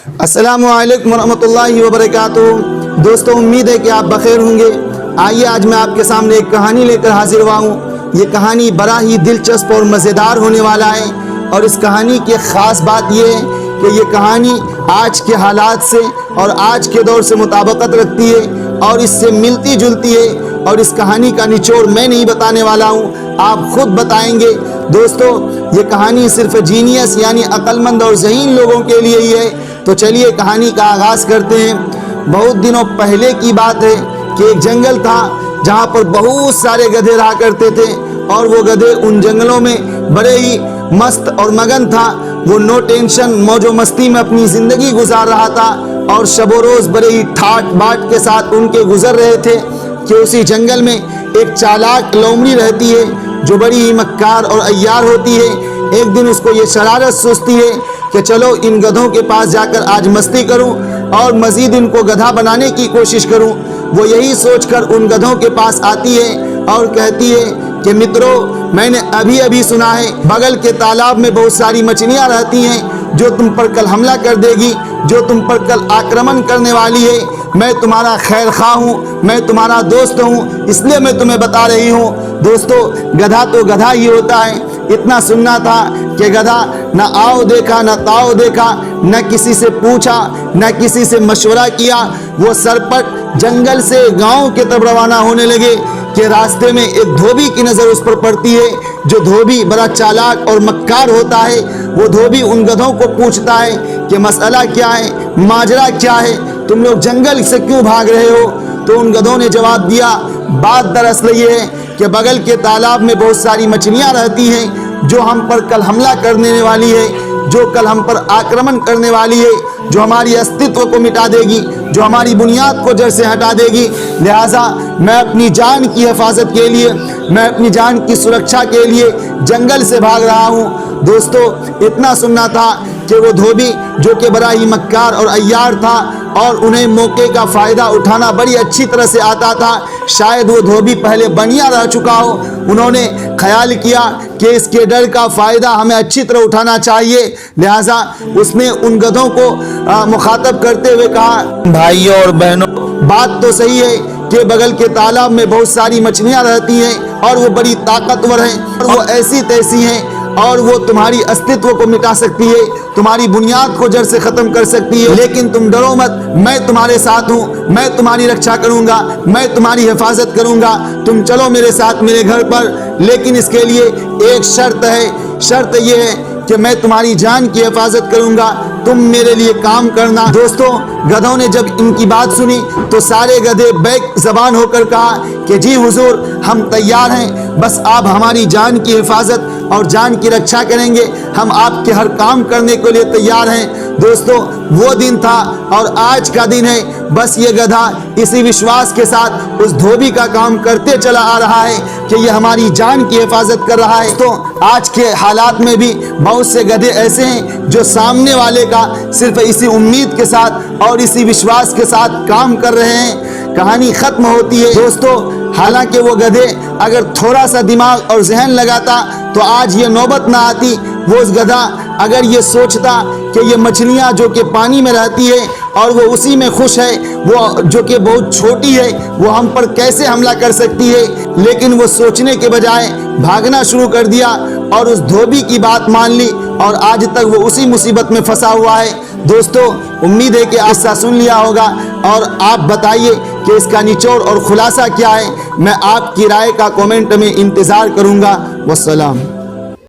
السلام علیکم ورحمۃ اللہ وبرکاتہ۔ دوستوں، امید ہے کہ آپ بخیر ہوں گے۔ آئیے آج میں آپ کے سامنے ایک کہانی لے کر حاضر ہوا ہوں۔ یہ کہانی بڑا ہی دلچسپ اور مزیدار ہونے والا ہے، اور اس کہانی کی خاص بات یہ ہے کہ یہ کہانی آج کے حالات سے اور آج کے دور سے مطابقت رکھتی ہے اور اس سے ملتی جلتی ہے، اور اس کہانی کا نچوڑ میں نہیں بتانے والا ہوں، آپ خود بتائیں گے۔ دوستو، یہ کہانی صرف جینیس یعنی عقل مند اور ذہین لوگوں کے لیے ہی ہے۔ تو چلیے کہانی کا آغاز کرتے ہیں۔ بہت دنوں پہلے کی بات ہے کہ ایک جنگل تھا جہاں پر بہت سارے گدھے رہا کرتے تھے، اور وہ گدھے ان جنگلوں میں بڑے ہی مست اور مگن تھا۔ وہ نو ٹینشن موج و مستی میں اپنی زندگی گزار رہا تھا، اور شب و روز بڑے ہی ٹھاٹ باٹ کے ساتھ ان کے گزر رہے تھے کہ اسی جنگل میں ایک چالاک لومڑی رہتی ہے جو بڑی ہی مکار اور عیار ہوتی ہے۔ ایک دن اس کو یہ شرارت سوچتی ہے کہ چلو ان گدھوں کے پاس جا کر آج مستی کروں اور مزید ان کو گدھا بنانے کی کوشش کروں۔ وہ یہی سوچ کر ان گدھوں کے پاس آتی ہے اور کہتی ہے کہ مترو، میں نے ابھی سنا ہے بغل کے تالاب میں بہت ساری مچھلیاں رہتی ہیں جو تم پر کل حملہ کر دے گی، جو تم پر کل آکرمن کرنے والی ہے۔ میں تمہارا خیر خواہ ہوں، میں تمہارا دوست ہوں، اس لیے میں تمہیں بتا رہی ہوں۔ دوستو، گدھا تو گدھا ہی ہوتا ہے۔ اتنا سننا تھا کہ گدھا نہ آؤ دیکھا نہ تاؤ دیکھا، نہ کسی سے پوچھا نہ کسی سے مشورہ کیا۔ وہ سرپٹ جنگل سے گاؤں کی طرف روانہ ہونے لگے کہ راستے میں ایک دھوبی کی نظر اس پر پڑتی ہے، جو دھوبی بڑا چالاک اور مکار ہوتا ہے۔ وہ دھوبی ان گدھوں کو پوچھتا ہے کہ مسئلہ کیا ہے، ماجرا کیا ہے، تم لوگ جنگل سے کیوں بھاگ رہے ہو؟ تو ان گدھوں نے جواب دیا، بات دراصل یہ ہے کہ بغل کے تالاب میں بہت ساری مچھلیاں رہتی ہیں جو ہم پر کل حملہ کرنے والی ہے، جو کل ہم پر آکرمن کرنے والی ہے، جو ہماری استتو کو مٹا دے گی، جو ہماری بنیاد کو جڑ سے ہٹا دے گی۔ لہٰذا میں اپنی جان کی حفاظت کے لیے، میں اپنی جان کی سرکشا کے لیے جنگل سے بھاگ رہا ہوں۔ دوستو، اتنا سننا تھا کہ وہ دھوبی جو کہ بڑا ہی مکار اور عیار تھا اور انہیں موقع کا فائدہ اٹھانا بڑی اچھی طرح سے آتا تھا، شاید وہ دھوبی پہلے بنیا رہ چکا ہو، انہوں نے خیال کیا کہ اس کے ڈر کا فائدہ ہمیں اچھی طرح اٹھانا چاہیے۔ لہٰذا اس نے ان گدھوں کو مخاطب کرتے ہوئے کہا، بھائیوں اور بہنوں، بات تو صحیح ہے کہ بغل کے تالاب میں بہت ساری مچھلیاں رہتی ہیں اور وہ بڑی طاقتور ہیں اور وہ ایسی تیسی ہیں اور وہ تمہاری استتو کو مٹا سکتی ہے، تمہاری بنیاد کو جڑ سے ختم کر سکتی ہے۔ لیکن تم ڈرو مت، میں تمہارے ساتھ ہوں، میں تمہاری رکشا کروں گا، میں تمہاری حفاظت کروں گا۔ تم چلو میرے ساتھ میرے گھر پر، لیکن اس کے لیے ایک شرط ہے۔ شرط یہ ہے کہ میں تمہاری جان کی حفاظت کروں گا، تم میرے لیے کام کرنا۔ دوستو، گدھوں نے جب ان کی بات سنی تو سارے گدھے بیک زبان ہو کر کہا کہ جی حضور، ہم تیار ہیں، بس آپ ہماری جان کی حفاظت اور جان کی رکشا کریں گے، ہم آپ کے ہر کام کرنے کے لیے تیار ہیں۔ دوستو، وہ دن تھا اور آج کا دن ہے، بس یہ گدھا اسی وشواس کے ساتھ اس دھوبی کا کام کرتے چلا آ رہا ہے کہ یہ ہماری جان کی حفاظت کر رہا ہے۔ تو آج کے حالات میں بھی بہت سے گدھے ایسے ہیں جو سامنے والے کا صرف اسی امید کے ساتھ اور اسی وشواس کے ساتھ کام کر رہے ہیں۔ کہانی ختم ہوتی ہے دوستو۔ حالانکہ وہ گدھے اگر تھوڑا سا دماغ اور ذہن لگاتا تو آج یہ نوبت نہ آتی۔ وہ اس گدھا اگر یہ سوچتا کہ یہ مچھلیاں جو کہ پانی میں رہتی ہے اور وہ اسی میں خوش ہے، وہ جو کہ بہت چھوٹی ہے، وہ ہم پر کیسے حملہ کر سکتی ہے، لیکن وہ سوچنے کے بجائے بھاگنا شروع کر دیا اور اس دھوبی کی بات مان لی، اور آج تک وہ اسی مصیبت میں پھنسا ہوا ہے۔ دوستو، امید ہے کہ قصہ سن لیا ہوگا، اور آپ بتائیے کہ اس کا نچوڑ اور خلاصہ کیا ہے۔ میں آپ کی رائے کا کومنٹ میں انتظار کروں گا۔ والسلام۔